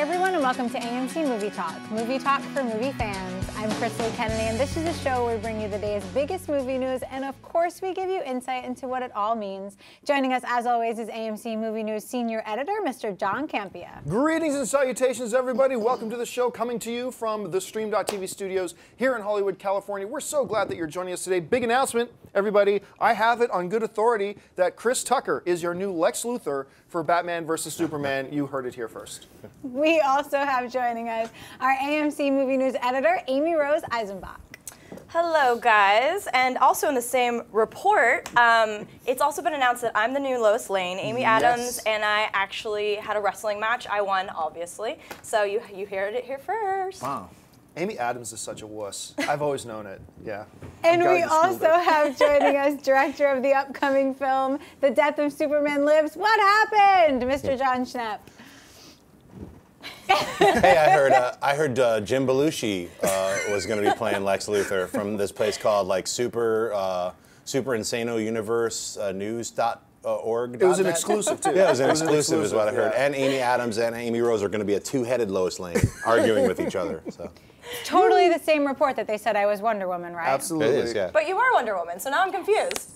everyone, and welcome to AMC Movie Talk for movie fans. I'm Crystal Kennedy, and this is a show where we bring you the day's biggest movie news, and of course, we give you insight into what it all means. Joining us, as always, is AMC Movie News Senior Editor, Mr. John Campea. Greetings and salutations, everybody. Welcome to the show, coming to you from the Stream.TV studios here in Hollywood, California. We're so glad that you're joining us today. Big announcement, everybody. I have it on good authority that Chris Tucker is your new Lex Luthor for Batman vs. Superman. You heard it here first. We also have joining us our AMC Movie News Editor, Amy Rose Eisenbach. Hello, guys. And also in the same report, it's also been announced that I'm the new Lois Lane. Amy Adams and I actually had a wrestling match. I won, obviously. So you heard it here first. Wow. Amy Adams is such a wuss. I've always known it, yeah. And we also have joining us director of the upcoming film, The Death of Superman Lives. What happened, Mr. Jon Schnepp? Hey, I heard Jim Belushi was going to be playing Lex Luthor from this place called like Super Insano Universe News.org. It was an exclusive, too. Yeah, it was an exclusive is what I heard. And Amy Adams and Amy Rose are going to be a two-headed Lois Lane arguing with each other. So. Totally the same report that they said I was Wonder Woman, right? Absolutely. It is, yeah. But you are Wonder Woman, so now I'm confused.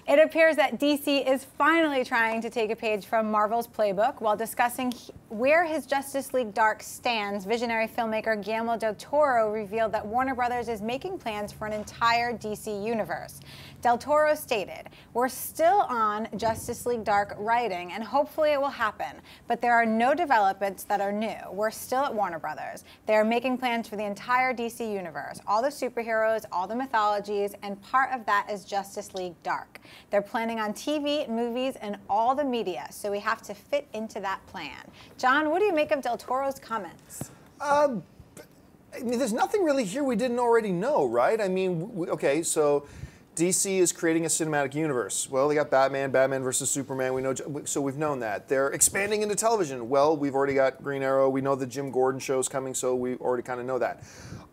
It appears that DC is finally trying to take a page from Marvel's playbook. While discussing where his Justice League Dark stands, visionary filmmaker Guillermo del Toro revealed that Warner Brothers is making plans for an entire DC universe. Del Toro stated, "We're still on Justice League Dark writing, and hopefully it will happen. But there are no developments that are new. We're still at Warner Brothers. They are making plans for the entire DC universe, all the superheroes, all the mythologies, and part of that is Justice League Dark. They're planning on TV, movies, and all the media, so we have to fit into that plan." John, what do you make of Del Toro's comments? I mean, there's nothing really here we didn't already know, right? I mean, okay, so DC is creating a cinematic universe. Well, they got Batman versus Superman. We know, so we've known that. They're expanding into television. Well, we've already got Green Arrow. We know the Jim Gordon show's coming, so we already kind of know that.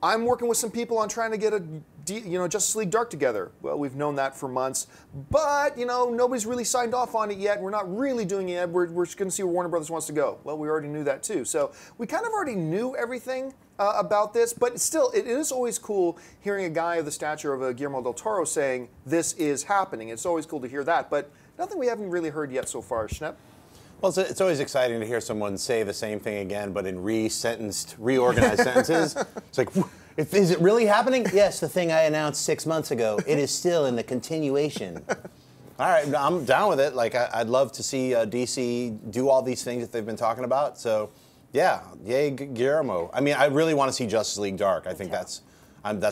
I'm working with some people on trying to get a, Justice League Dark together. Well, we've known that for months, but nobody's really signed off on it yet. We're not really doing it yet. We're just going to see where Warner Brothers wants to go. Well, we already knew that too. So we kind of already knew everything about this, but still, it is always cool hearing a guy of the stature of Guillermo del Toro saying this is happening. It's always cool to hear that, but nothing we haven't really heard yet so far. Schnepp? Well, it's always exciting to hear someone say the same thing again, but in reorganized sentences. It's like, is it really happening? Yes, the thing I announced 6 months ago. It is still in the continuation. All right, I'm down with it. Like, I'd love to see DC do all these things that they've been talking about. So, yeah, yay, Guillermo. I mean, I really want to see Justice League Dark. I think that's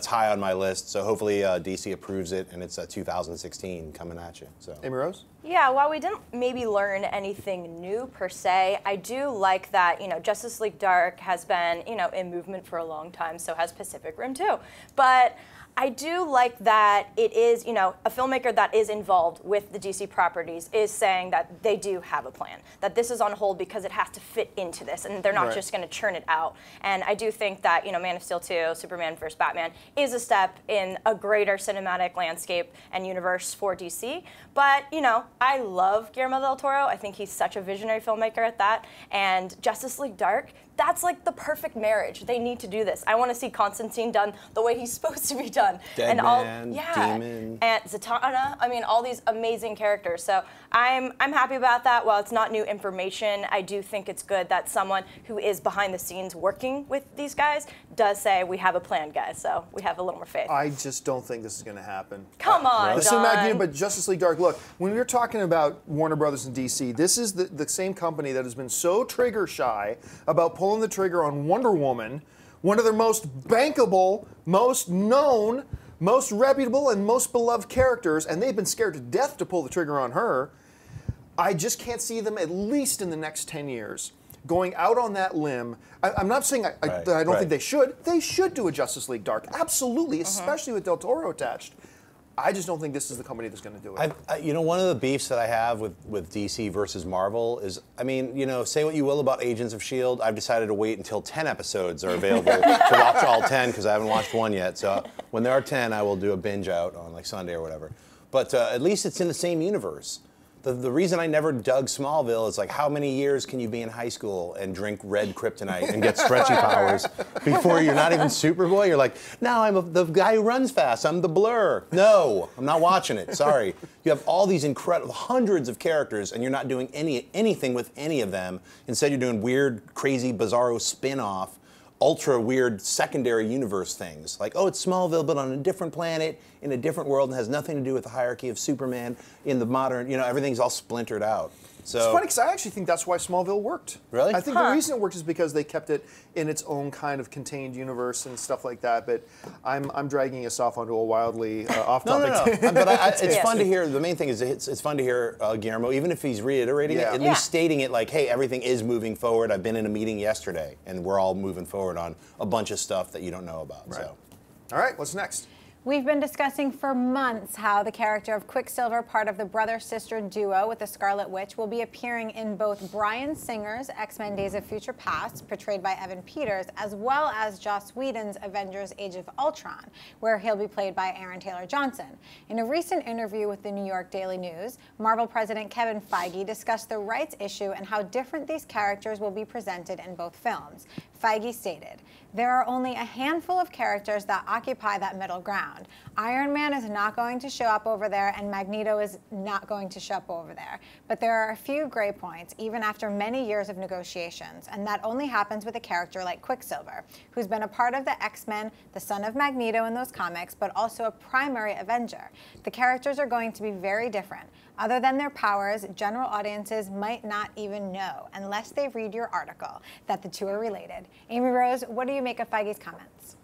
high on my list. So hopefully DC approves it, and it's 2016 coming at you. So. Amy Rose? Yeah, while we didn't maybe learn anything new per se, I do like that, Justice League Dark has been, in movement for a long time, so has Pacific Rim too. But I do like that it is, a filmmaker that is involved with the DC properties is saying that they do have a plan, that this is on hold because it has to fit into this, and they're not just going to churn it out. And I do think that, Man of Steel 2, Superman vs. Batman is a step in a greater cinematic landscape and universe for DC. But, I love Guillermo del Toro. I think he's such a visionary filmmaker at that. And Justice League Dark, that's like the perfect marriage. They need to do this. I want to see Constantine done the way he's supposed to be done. Deadman, Demon. And Zatanna. I mean, all these amazing characters. So I'm happy about that. While it's not new information, I do think it's good that someone who is behind the scenes working with these guys does say, we have a plan, guys. So we have a little more faith. I just don't think this is going to happen. Come on, John. But Justice League Dark, look, when we're talking about Warner Brothers and DC, this is the same company that has been so trigger shy about pulling the trigger on Wonder Woman, one of their most bankable, most known, most reputable, and most beloved characters, and they've been scared to death to pull the trigger on her. I just can't see them, at least in the next 10 years, going out on that limb. I'm not saying I don't think they should. They should do a Justice League Dark, absolutely, especially with Del Toro attached. I just don't think this is the company that's going to do it. One of the beefs that I have with DC versus Marvel is, I mean, say what you will about Agents of S.H.I.E.L.D., I've decided to wait until 10 episodes are available to watch all 10 because I haven't watched one yet. So when there are 10, I will do a binge out on like Sunday or whatever. But at least it's in the same universe. The reason I never dug Smallville is like, how many years can you be in high school and drink red kryptonite and get stretchy powers before you're not even Superboy? You're like, no, I'm the guy who runs fast. I'm the Blur. No, I'm not watching it. Sorry. You have all these incredible hundreds of characters, and you're not doing anything with any of them. Instead, you're doing weird, crazy, bizarro spin-off, ultra weird secondary universe things. Like, oh, it's Smallville, but on a different planet, in a different world, and has nothing to do with the hierarchy of Superman in the modern, everything's all splintered out. So, it's funny because I actually think that's why Smallville worked. Really? I think the reason it worked is because they kept it in its own kind of contained universe and stuff like that. But I'm dragging us off onto a wildly off-topic. No. But it's fun to hear. The main thing is it's fun to hear Guillermo, even if he's reiterating it, at least stating it like, hey, everything is moving forward. I've been in a meeting yesterday, and we're all moving forward on a bunch of stuff that you don't know about. Right. So, all right, what's next? We've been discussing for months how the character of Quicksilver, part of the brother-sister duo with the Scarlet Witch, will be appearing in both Bryan Singer's X-Men Days of Future Past, portrayed by Evan Peters, as well as Joss Whedon's Avengers Age of Ultron, where he'll be played by Aaron Taylor Johnson. In a recent interview with the New York Daily News, Marvel President Kevin Feige discussed the rights issue and how different these characters will be presented in both films. Feige stated, "There are only a handful of characters that occupy that middle ground. Iron Man is not going to show up over there, and Magneto is not going to show up over there. But there are a few gray points, even after many years of negotiations, and that only happens with a character like Quicksilver, who's been a part of the X-Men, the son of Magneto in those comics, but also a primary Avenger. The characters are going to be very different. Other than their powers, general audiences might not even know, unless they read your article, that the two are related." Amy Rose, what do you make of Feige's comments?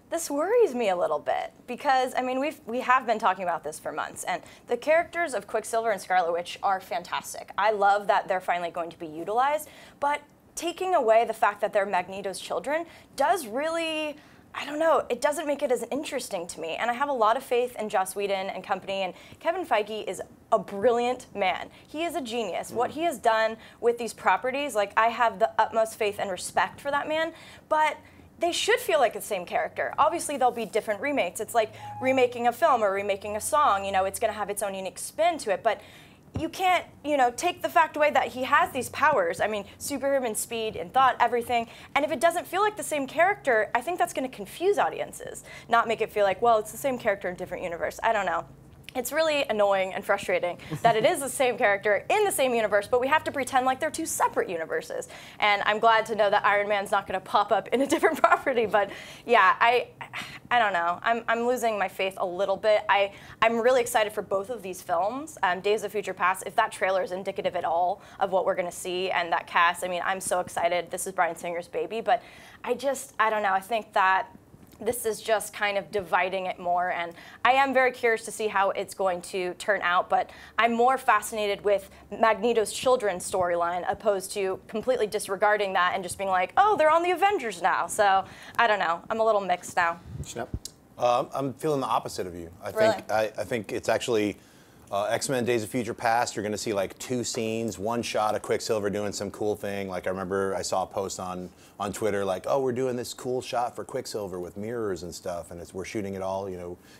This worries me a little bit because, I mean, we have been talking about this for months, and the characters of Quicksilver and Scarlet Witch are fantastic. I love that they're finally going to be utilized, but taking away the fact that they're Magneto's children does really, I don't know, it doesn't make it as interesting to me. And I have a lot of faith in Joss Whedon and company, and Kevin Feige is a brilliant man. He is a genius. What he has done with these properties, like, I have the utmost faith and respect for that man, but they should feel like the same character. Obviously, there'll be different remakes. It's like remaking a film or remaking a song. It's going to have its own unique spin to it, but you can't, take the fact away that he has these powers. I mean, superhuman speed and thought, everything. And if it doesn't feel like the same character, I think that's going to confuse audiences, not make it feel like, well, it's the same character in a different universe. I don't know. It's really annoying and frustrating that it is the same character in the same universe, but we have to pretend like they're two separate universes. And I'm glad to know that Iron Man's not going to pop up in a different property. But yeah, I don't know. I'm losing my faith a little bit. I'm really excited for both of these films. Days of Future Past, if that trailer is indicative at all of what we're going to see, and that cast, I mean, I'm so excited. This is Bryan Singer's baby, but I don't know. I think that this is just kind of dividing it more, and I am very curious to see how it's going to turn out, but I'm more fascinated with Magneto's children's storyline opposed to completely disregarding that and just being like, oh, they're on the Avengers now. So I don't know. I'm a little mixed now. Schnepp? I'm feeling the opposite of you. Really? I think it's actually X-Men Days of Future Past. You're going to see like 2 scenes, one shot of Quicksilver doing some cool thing. Like I remember I saw a post on Twitter like, oh, we're doing this cool shot for Quicksilver with mirrors and stuff, and we're shooting it all,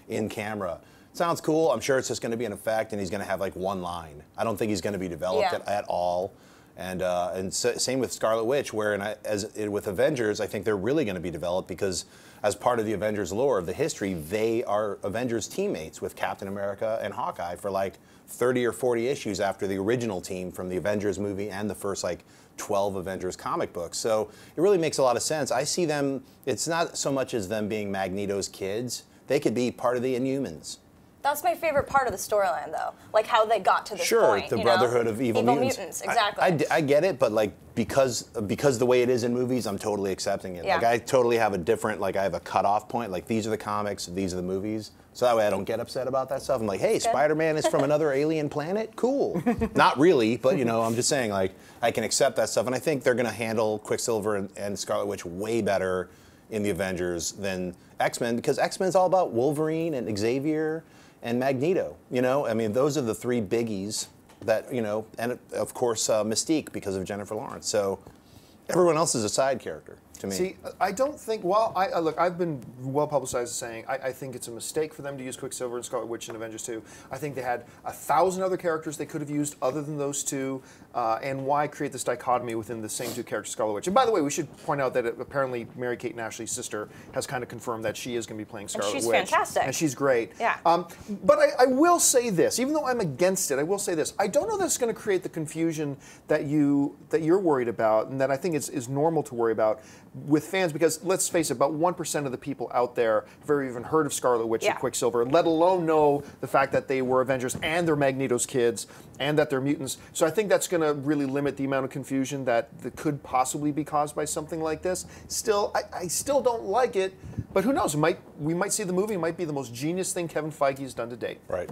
in camera. Sounds cool. I'm sure it's just going to be an effect, and he's going to have like one line. I don't think he's going to be developed at all. And same with Scarlet Witch, where with Avengers, I think they're really going to be developed because as part of the Avengers lore of the history, they are Avengers teammates with Captain America and Hawkeye for like 30 or 40 issues after the original team from the Avengers movie and the first like 12 Avengers comic books. So it really makes a lot of sense. I see them, it's not so much as them being Magneto's kids. They could be part of the Inhumans. That's my favorite part of the storyline, though. Like how they got to this point. Sure, the Brotherhood of Evil Mutants. Exactly. I get it, but like because the way it is in movies, I'm totally accepting it. Yeah. Like I totally have a different, like I have a cutoff point. Like these are the comics, these are the movies. So that way I don't get upset about that stuff. I'm like, hey, Spider-Man is from another alien planet? Cool. Not really, but I'm just saying like I can accept that stuff. And I think they're going to handle Quicksilver and Scarlet Witch way better in the Avengers than X-Men because X-Men's all about Wolverine and Xavier and Magneto, I mean, those are the 3 biggies that, and of course Mystique because of Jennifer Lawrence. So everyone else is a side character. to me. See, I don't think. Well, look, I've been well publicized as saying I think it's a mistake for them to use Quicksilver and Scarlet Witch in Avengers 2. I think they had 1,000 other characters they could have used other than those two, and why create this dichotomy within the same two characters, Scarlet Witch? And by the way, we should point out that apparently Mary-Kate and Ashley's sister has kind of confirmed that she is going to be playing Scarlet Witch. And she's fantastic. And she's great. Yeah. But I will say this, even though I'm against it, I will say this: I don't know that it's going to create the confusion that you're worried about, and that I think is normal to worry about with fans, because let's face it, about 1% of the people out there have ever even heard of Scarlet Witch or Quicksilver, let alone know the fact that they were Avengers and they're Magneto's kids and that they're mutants. So I think that's going to really limit the amount of confusion that could possibly be caused by something like this. Still, I still don't like it, but who knows? We might see the movie. It might be the most genius thing Kevin Feige has done to date. Right.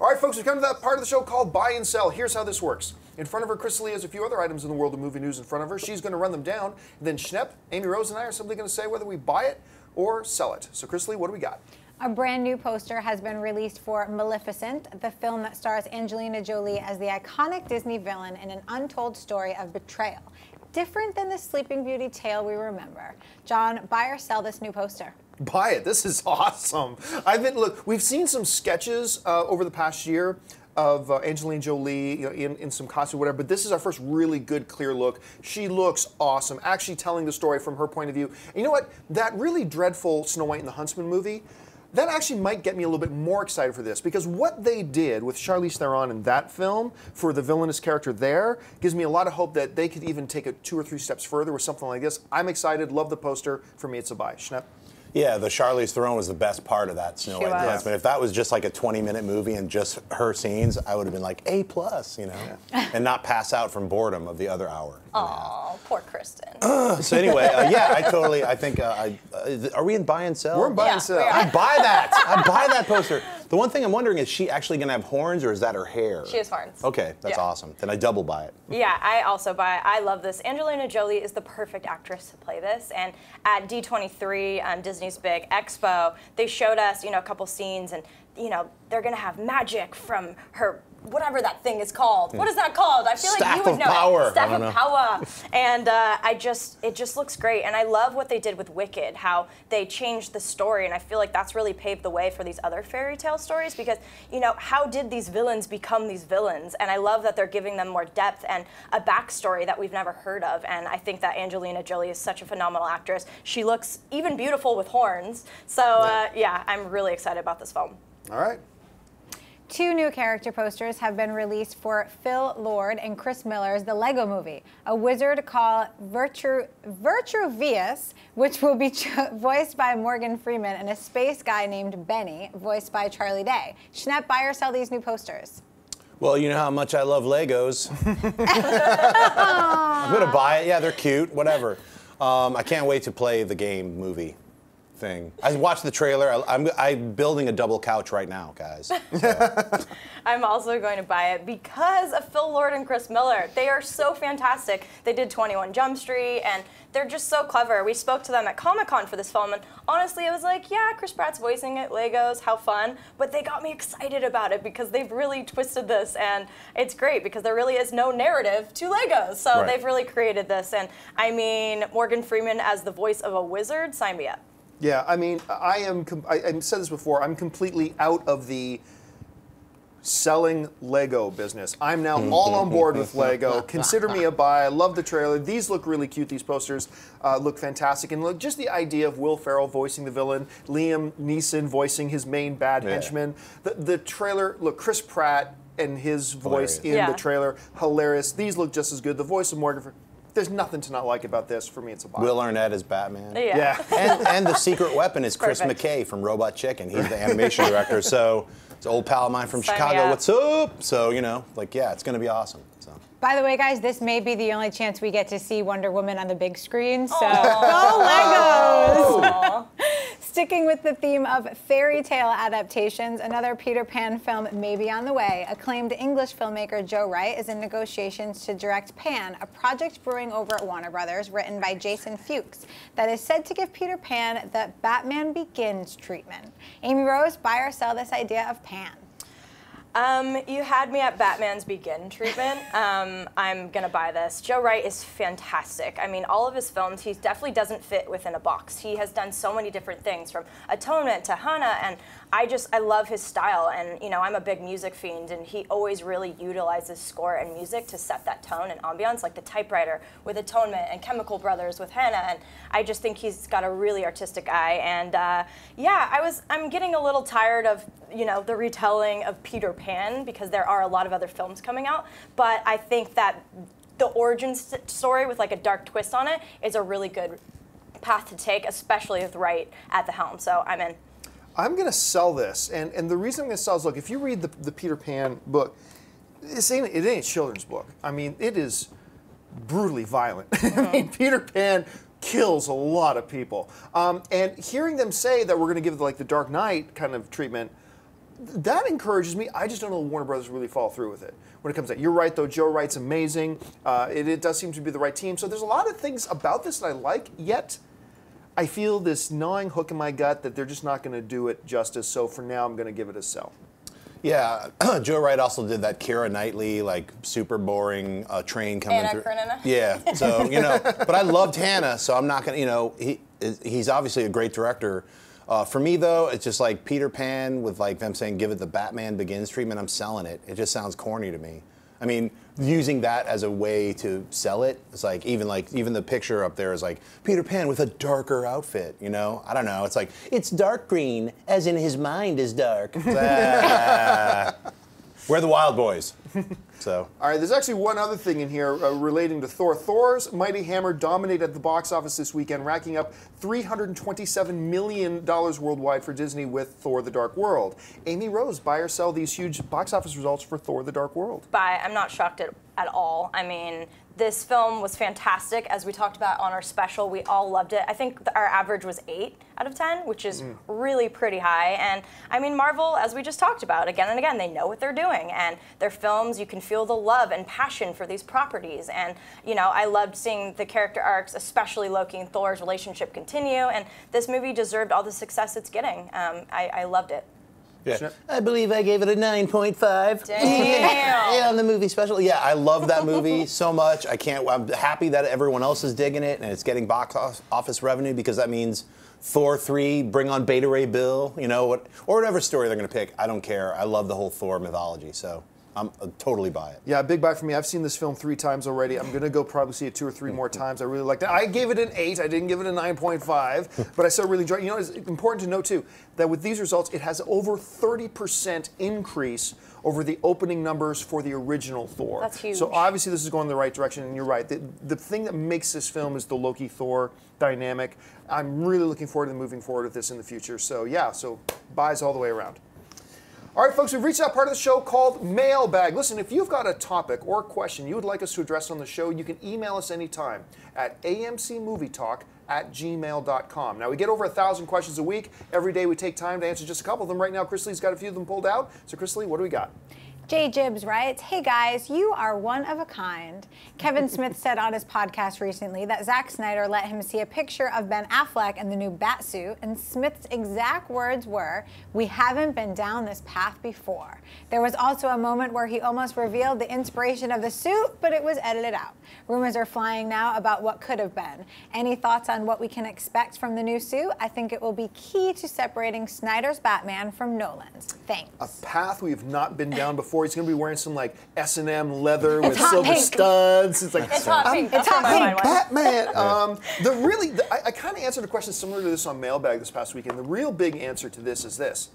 All right, folks, we've come to that part of the show called Buy and Sell. Here's how this works. In front of her, Chris Lee has a few other items in the world of movie news in front of her. She's going to run them down. Then Schnepp, Amy Rose, and I are simply going to say whether we buy it or sell it. So, Chris Lee, what do we got? A brand new poster has been released for Maleficent, the film that stars Angelina Jolie as the iconic Disney villain in an untold story of betrayal. Different than the Sleeping Beauty tale we remember. John, buy or sell this new poster? Buy it. This is awesome. Look, we've seen some sketches over the past year of Angelina Jolie, in some costume or whatever, but this is our first really good, clear look. She looks awesome, actually telling the story from her point of view. And you know what? That really dreadful Snow White and the Huntsman movie, that actually might get me a little bit more excited for this, because what they did with Charlize Theron in that film for the villainous character there gives me a lot of hope that they could even take it 2 or 3 steps further with something like this. I'm excited, love the poster. For me, it's a buy. Schnepp? Yeah, the Charlize Theron was the best part of that Snow White and the Huntsman. If that was just like a 20-minute movie and just her scenes, I would have been like A+, and not pass out from boredom of the other hour. Oh, poor Kristen. So anyway, I think, are we in buy and sell? We're in buy and sell. I buy that. I buy that poster. The one thing I'm wondering, is she actually going to have horns, or is that her hair? She has horns. Okay, that's awesome. Then I double buy it. Yeah, I also buy it. I love this. Angelina Jolie is the perfect actress to play this. And at D23, Disney's big expo, they showed us, a couple scenes, and they're gonna have magic from her, whatever that thing is called. What is that called? I feel like you would know it. Staff of Power. And it just looks great. And I love what they did with Wicked, how they changed the story. And I feel like that's really paved the way for these other fairy tale stories, because, how did these villains become these villains? And I love that they're giving them more depth and a backstory that we've never heard of. And I think that Angelina Jolie is such a phenomenal actress. She looks even beautiful with horns. So, yeah, I'm really excited about this film. All right. 2 new character posters have been released for Phil Lord and Chris Miller's The Lego Movie, a wizard called Vitruvius, which will be voiced by Morgan Freeman, and a space guy named Benny, voiced by Charlie Day. Schnepp, buy or sell these new posters? Well, you know how much I love Legos. I'm going to buy it. Yeah, they're cute, whatever. I can't wait to play the game movie thing. I watched the trailer. I'm building a double couch right now, guys. So. I'm also going to buy it because of Phil Lord and Chris Miller. They are so fantastic. They did 21 Jump Street, and they're just so clever. We spoke to them at Comic-Con for this film, and honestly, it was like, yeah, Chris Pratt's voicing it, Legos, how fun. But they got me excited about it because they've really twisted this, and it's great because there really is no narrative to Legos. So they've really created this, and I mean, Morgan Freeman as the voice of a wizard, sign me up. Yeah, I mean, I said this before, I'm completely out of the selling Lego business. I'm now all on board with Lego. Consider me a buy. I love the trailer. These look really cute. These posters look fantastic. And look, just the idea of Will Ferrell voicing the villain, Liam Neeson voicing his main bad henchman. The trailer, look, Chris Pratt and his voice in the trailer, hilarious. These look just as good. The voice of Morgan Freeman. There's nothing to not like about this. For me, it's a buy. Will Arnett as Batman. Yeah. And the secret weapon is Chris McKay from Robot Chicken. He's the animation director. So it's an old pal of mine from Chicago. What's up? So, it's going to be awesome. So. By the way, guys, this may be the only chance we get to see Wonder Woman on the big screen. So go Legos! Sticking with the theme of fairy tale adaptations, another Peter Pan film may be on the way. Acclaimed English filmmaker Joe Wright is in negotiations to direct Pan, a project brewing over at Warner Brothers, written by Jason Fuchs, that is said to give Peter Pan the Batman Begins treatment. Amy Rose, buy or sell this idea of Pan? You had me at Batman's Begin treatment. I'm gonna buy this. Joe Wright is fantastic. I mean, all of his films, he definitely doesn't fit within a box. He has done so many different things, from Atonement to Hana, and I love his style. And you know, I'm a big music fiend, and he always really utilizes score and music to set that tone and ambiance, like The Typewriter with Atonement and Chemical Brothers with Hana. And I just think he's got a really artistic eye. And yeah, I'm getting a little tired of, you know, the retelling of Peter Pan, because there are a lot of other films coming out, but I think that the origin story with like a dark twist on it is a really good path to take, especially with Wright at the helm, so I'm in. I'm going to sell this, and the reason I'm going to sell is, look, if you read the Peter Pan book, it ain't a children's book. I mean, it is brutally violent. I mean, Peter Pan kills a lot of people. And hearing them say that we're going to give like the Dark Knight kind of treatment, that encourages me. I just don't know if Warner Brothers really follow through with it when it comes to that. You're right, though. Joe Wright's amazing. It does seem to be the right team. So there's a lot of things about this that I like, yet I feel this gnawing hook in my gut that they're just not going to do it justice. So for now, I'm going to give it a sell. Yeah, Joe Wright also did that Keira Knightley, like, super boring train coming Anna through. Karenina. Yeah, so, you know, but I loved Hannah, so I'm not going to, you know, he's obviously a great director. For me, though, it's just like Peter Pan with, like, them saying, give it the Batman Begins treatment, I'm selling it. It just sounds corny to me. I mean, using that as a way to sell it, it's like even the picture up there is like Peter Pan with a darker outfit, you know? I don't know. It's like, it's dark green, as in his mind is dark. We're the Wild Boys. So. All right, there's actually one other thing in here relating to Thor. Thor's Mighty Hammer dominated the box office this weekend, racking up $327 million worldwide for Disney with Thor: The Dark World. Amy Rose, buy or sell these huge box office results for Thor: The Dark World? Buy. I'm not shocked at all. I mean, this film was fantastic. As we talked about on our special, we all loved it. I think our average was 8 out of 10, which is really pretty high. And I mean, Marvel, as we just talked about again and again, they know what they're doing. And their films, you can feel the love and passion for these properties. And, you know, I loved seeing the character arcs, especially Loki and Thor's relationship, continue. And this movie deserved all the success it's getting. I loved it. Yeah. I believe I gave it a 9.5. Damn. On the movie special. Yeah, I love that movie so much. I'm happy that everyone else is digging it and it's getting box office revenue, because that means Thor 3, bring on Beta Ray Bill, you know, or whatever story they're going to pick. I don't care. I love the whole Thor mythology, so I'm totally buy it. Yeah, big buy for me. I've seen this film 3 times already. I'm going to go probably see it 2 or 3 more times. I really liked it. I gave it an 8. I didn't give it a 9.5, but I still really enjoyed it. You know, it's important to note, too, that with these results, it has over 30% increase over the opening numbers for the original Thor. That's huge. So obviously this is going in the right direction, and you're right. The thing that makes this film is the Loki-Thor dynamic. I'm really looking forward to moving forward with this in the future. So yeah, so buys all the way around. All right, folks, we've reached that part of the show called Mailbag. Listen, if you've got a topic or a question you would like us to address on the show, you can email us anytime at amcmovietalk@gmail.com. Now, we get over 1,000 questions a week. Every day we take time to answer just a couple of them. Right now, Chris Lee's got a few of them pulled out. So, Chris Lee, what do we got? Jay Gibbs writes, hey guys, you are one of a kind. Kevin Smith said on his podcast recently that Zack Snyder let him see a picture of Ben Affleck in the new Batsuit, and Smith's exact words were, we haven't been down this path before. There was also a moment where he almost revealed the inspiration of the suit, but it was edited out. Rumors are flying now about what could have been. Any thoughts on what we can expect from the new suit? I think it will be key to separating Snyder's Batman from Nolan's. Thanks. A path we've not been down before. He's going to be wearing some like S&M leather with hot silver pink. studs. It's like, It's hot pink. It's hot pink. Batman. I kind of answered a question similar to this on Mailbag this past weekend. The real big answer to this is this: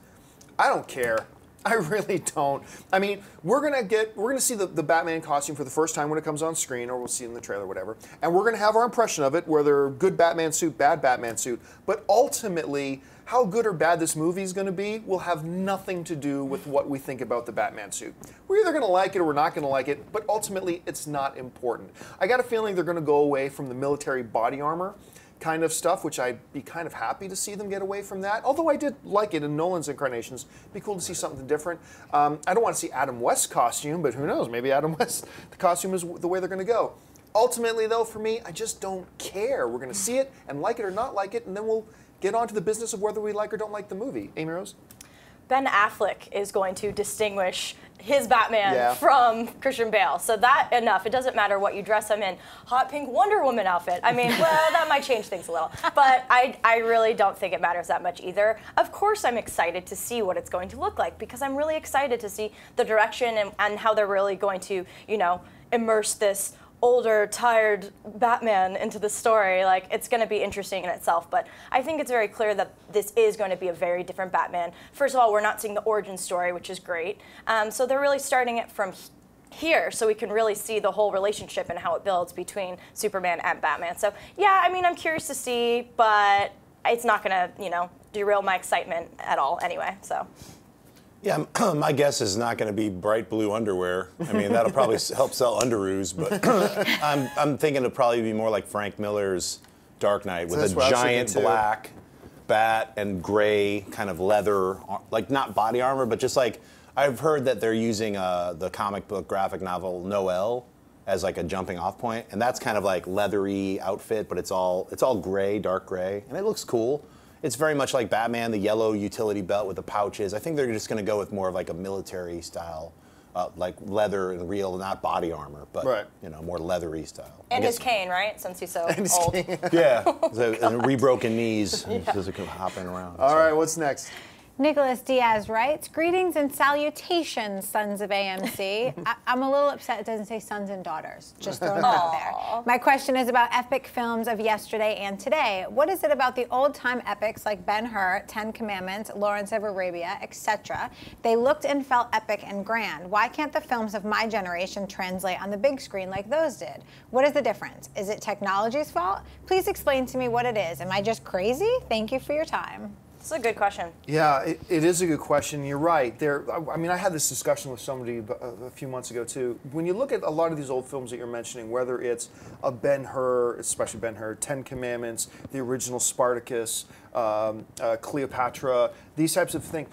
I don't care. I really don't. I mean, we're gonna see the Batman costume for the first time when it comes on screen, or we'll see it in the trailer, whatever. And we're gonna have our impression of it, whether good Batman suit, bad Batman suit. But ultimately, how good or bad this movie is going to be will have nothing to do with what we think about the Batman suit. We're either going to like it or we're not going to like it, but ultimately it's not important. I got a feeling they're going to go away from the military body armor kind of stuff, which I'd be kind of happy to see them get away from that. Although I did like it in Nolan's incarnations. It'd be cool to see something different. I don't want to see Adam West's costume, but who knows? Maybe Adam West, the costume is the way they're going to go. Ultimately, though, for me, I just don't care. We're going to see it and like it or not like it, and then we'll get on to the business of whether we like or don't like the movie. Amy Rose? Ben Affleck is going to distinguish his Batman from Christian Bale. So that enough. It doesn't matter what you dress him in. Hot pink Wonder Woman outfit. I mean, well, that might change things a little. But I really don't think it matters that much either. Of course, I'm excited to see what it's going to look like because I'm really excited to see the direction and how they're really going to, you know, immerse this older, tired Batman into the story. Like, it's going to be interesting in itself, but I think it's very clear that this is going to be a very different Batman. First of all, we're not seeing the origin story, which is great. So they're really starting it from here, so we can really see the whole relationship and how it builds between Superman and Batman. So yeah, I mean, I'm curious to see, but it's not going to, you know, derail my excitement at all anyway, so. Yeah, my guess is not going to be bright blue underwear. I mean, that'll probably help sell underoos, but I'm thinking it'll probably be more like Frank Miller's Dark Knight with a giant black bat and gray kind of leather, like not body armor, but just like, I've heard that they're using the comic book graphic novel Noel as like a jumping off point, and that's kind of like leathery outfit, but it's all gray, dark gray, and it looks cool. It's very much like Batman, the yellow utility belt with the pouches. I think they're just going to go with more of like a military style, like leather and real, not body armor, but you know, more leathery style. And his cane, right? Since he's so old. Yeah, and rebroken knees, because it can hopping around. All right, what's next? Nicholas Diaz writes, greetings and salutations, sons of AMC. I'm a little upset it doesn't say sons and daughters. Just throwing that out there. My question is about epic films of yesterday and today. What is it about the old-time epics like Ben-Hur, Ten Commandments, Lawrence of Arabia, etc.? They looked and felt epic and grand. Why can't the films of my generation translate on the big screen like those did? What is the difference? Is it technology's fault? Please explain to me what it is. Am I just crazy? Thank you for your time. It's a good question. Yeah, it is a good question. You're right. I mean, I had this discussion with somebody a few months ago too. When you look at a lot of these old films that you're mentioning, whether it's a Ben-Hur, especially Ben-Hur, Ten Commandments, the original Spartacus, Cleopatra, these types of things.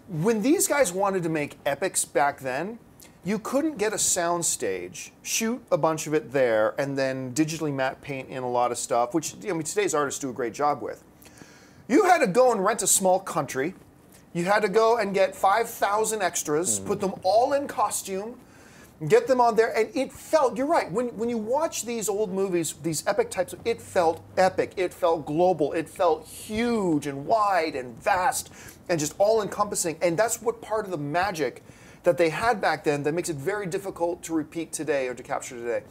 When these guys wanted to make epics back then, you couldn't get a sound stage, shoot a bunch of it there, and then digitally matte paint in a lot of stuff, which I mean, today's artists do a great job with. You had to go and rent a small country. You had to go and get 5,000 extras, put them all in costume, get them on there, and it felt, you're right, when you watch these old movies, these epic types, it felt epic, it felt global, it felt huge and wide and vast and just all-encompassing, and that's what part of the magic that they had back then that makes it very difficult to repeat today or to capture today.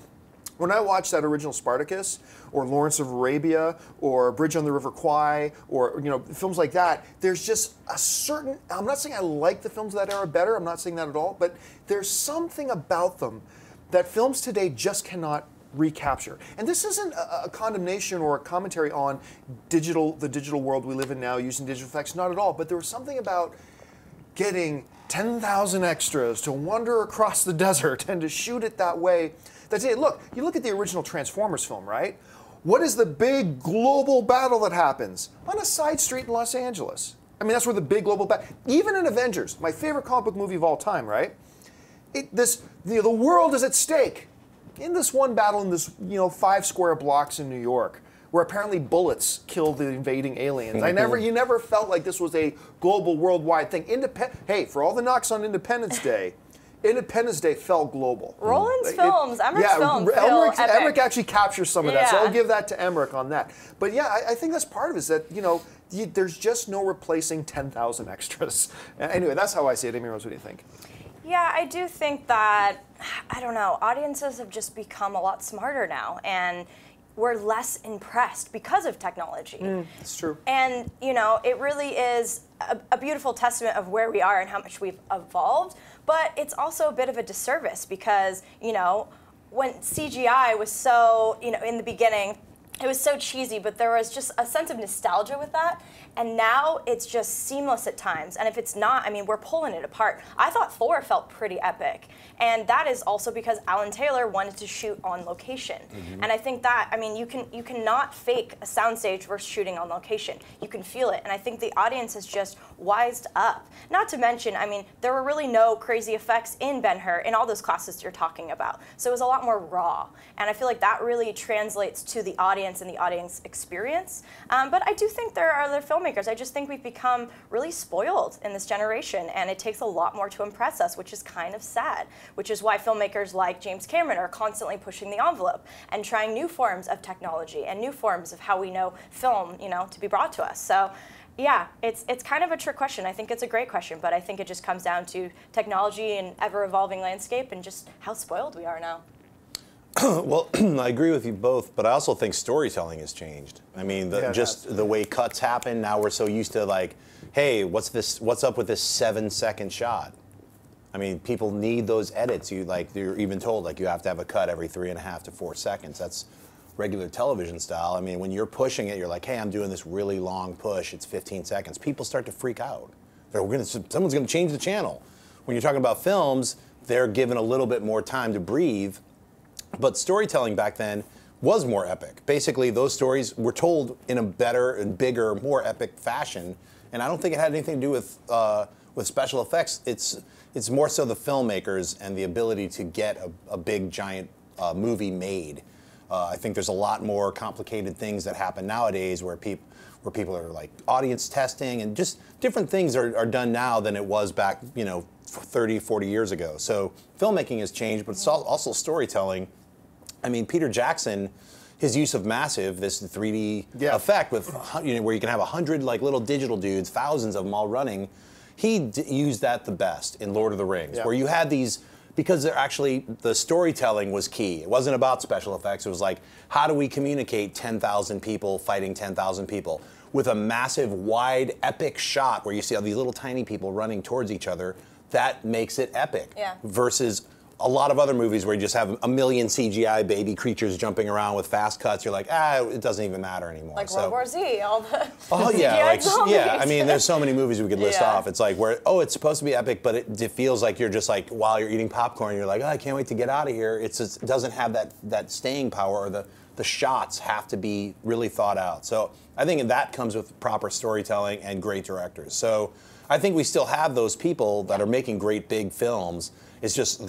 When I watch that original Spartacus, or Lawrence of Arabia, or Bridge on the River Kwai, or films like that, there's just a certain, I'm not saying I like the films of that era better, I'm not saying that at all, but there's something about them that films today just cannot recapture. And this isn't a condemnation or a commentary on the digital world we live in now, using digital effects, not at all, but there was something about getting 10,000 extras to wander across the desert and to shoot it that way. That's it. Look, you look at the original Transformers film, right? What is the big global battle that happens? On a side street in Los Angeles. I mean, that's where the big global battle, even in Avengers, my favorite comic book movie of all time, right? The world is at stake. In this one battle in this, 5 square blocks in New York, where apparently bullets kill the invading aliens. You never felt like this was a global, worldwide thing. Hey, for all the knocks on Independence Day felt global. Roland's films, Emmerich's films feel epic. Emmerich actually captures some of that, so I'll give that to Emmerich on that. But yeah, I think that's part of it, is that, there's just no replacing 10,000 extras. Anyway, that's how I see it. Amy Rose, what do you think? Yeah, I do think that, I don't know, audiences have just become a lot smarter now, and we're less impressed because of technology. It's true. And, it really is a beautiful testament of where we are and how much we've evolved, but it's also a bit of a disservice because, when CGI was so, in the beginning, it was so cheesy, but there was just a sense of nostalgia with that. And now it's just seamless at times. And if it's not, I mean, we're pulling it apart. I thought Thor felt pretty epic. And that is also because Alan Taylor wanted to shoot on location. And I think that, I mean, you cannot fake a soundstage versus shooting on location. You can feel it. And I think the audience has just wised up. Not to mention, I mean, there were really no crazy effects in Ben-Hur in all those classes you're talking about. So it was a lot more raw. And I feel like that really translates to the audience audience and the audience experience. But I do think there are other filmmakers. I just think we've become really spoiled in this generation, and it takes a lot more to impress us, which is kind of sad, which is why filmmakers like James Cameron are constantly pushing the envelope and trying new forms of technology and new forms of how we know film, to be brought to us. So yeah, it's kind of a trick question. I think it's a great question, but I think it just comes down to technology and ever-evolving landscape and just how spoiled we are now. Well, I agree with you both, but I also think storytelling has changed. I mean, just the way cuts happen, now we're so used to like, hey, what's up with this 7-second shot? I mean, people need those edits. You're even told like you have to have a cut every 3.5 to 4 seconds. That's regular television style. I mean, when you're pushing it, you're like, hey, I'm doing this really long push. It's 15 seconds. People start to freak out. Someone's going to change the channel. When you're talking about films, they're given a little bit more time to breathe. But storytelling back then was more epic. Basically, those stories were told in a better and bigger, more epic fashion. And I don't think it had anything to do with special effects. It's more so the filmmakers and the ability to get a big, giant movie made. I think there's a lot more complicated things that happen nowadays where people are like audience testing and just different things are done now than it was back, 30, 40 years ago. So filmmaking has changed, but it's also storytelling. I mean, Peter Jackson, his use of Massive, this 3D effect with, where you can have 100 like little digital dudes, thousands of them all running, he used that the best in Lord of the Rings, where you had these, because the storytelling was key. It wasn't about special effects. It was like, how do we communicate 10,000 people fighting 10,000 people with a massive, wide, epic shot where you see all these little tiny people running towards each other? That makes it epic. Yeah. Versus a lot of other movies where you just have a million CGI baby creatures jumping around with fast cuts. You're like, it doesn't even matter anymore. Like World War Z, all the CGI zombies. I mean, there's so many movies we could list off. It's like where, it's supposed to be epic, but it feels like you're just like, while you're eating popcorn, you're like, I can't wait to get out of here. It doesn't have that staying power, or the shots have to be really thought out. So I think that comes with proper storytelling and great directors. So I think we still have those people that are making great big films. It's just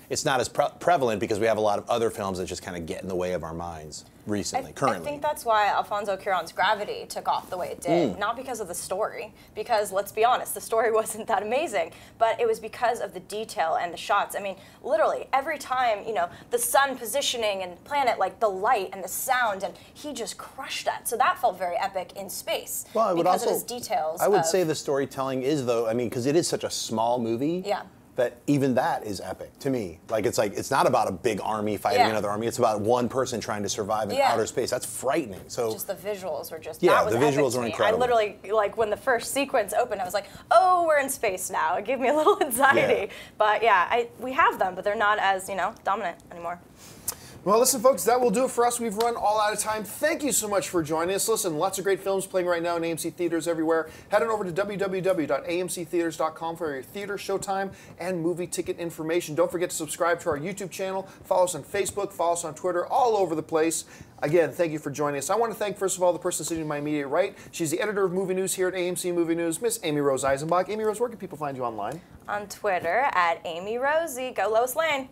it's not as prevalent because we have a lot of other films that just kind of get in the way of our minds currently. I think that's why Alfonso Cuarón's Gravity took off the way it did. Not because of the story, because let's be honest, the story wasn't that amazing, but it was because of the detail and the shots. I mean, literally every time, the sun positioning and planet, like the light and the sound, and he just crushed that. So that felt very epic in space because of his details. I would say the storytelling is, though, I mean, because it is such a small movie. Yeah. That even that is epic to me. It's not about a big army fighting another army. It's about one person trying to survive in outer space. That's frightening. So just the visuals were just the visuals were incredible. I literally, like when the first sequence opened, I was like, oh, we're in space now. It gave me a little anxiety. But we have them, but they're not as dominant anymore. Well, listen, folks, that will do it for us. We've run all out of time. Thank you so much for joining us. Listen, lots of great films playing right now in AMC theaters everywhere. Head on over to www.amctheaters.com for your theater, showtime, and movie ticket information. Don't forget to subscribe to our YouTube channel. Follow us on Facebook. Follow us on Twitter. All over the place. Again, thank you for joining us. I want to thank, first of all, the person sitting to my immediate right. She's the editor of movie news here at AMC Movie News, Miss Amy Rose Eisenbach. Amy Rose, where can people find you online? On Twitter at Amy Rosie. Go Lois Lane.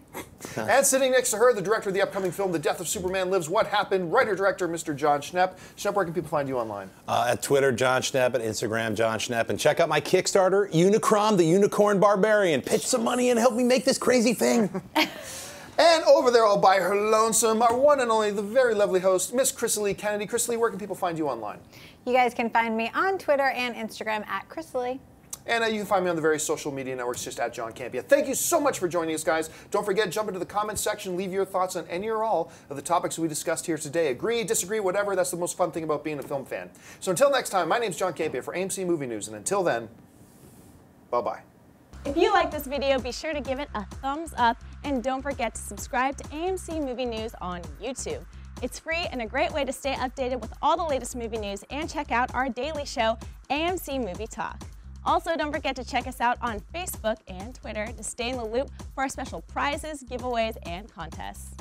And sitting next to her, the director of the upcoming film, The Death of Superman Lives, What Happened, writer-director, Mr. Jon Schnepp. Schnepp, where can people find you online? At Twitter, Jon Schnepp, at Instagram, Jon Schnepp. And check out my Kickstarter, Unicron, the Unicorn Barbarian. Pitch some money and help me make this crazy thing. And over there all by her lonesome, our one and only, the very lovely host, Miss Chrisley Kennedy. Chrisley, where can people find you online? You guys can find me on Twitter and Instagram at Chrisley. And you can find me on the various social media networks just at John Campea. Thank you so much for joining us, guys. Don't forget, jump into the comments section, leave your thoughts on any or all of the topics we discussed here today. Agree, disagree, whatever. That's the most fun thing about being a film fan. So until next time, my name's John Campea for AMC Movie News. And until then, bye-bye. If you like this video, be sure to give it a thumbs up. And don't forget to subscribe to AMC Movie News on YouTube. It's free and a great way to stay updated with all the latest movie news and check out our daily show, AMC Movie Talk. Also, don't forget to check us out on Facebook and Twitter to stay in the loop for our special prizes, giveaways, and contests.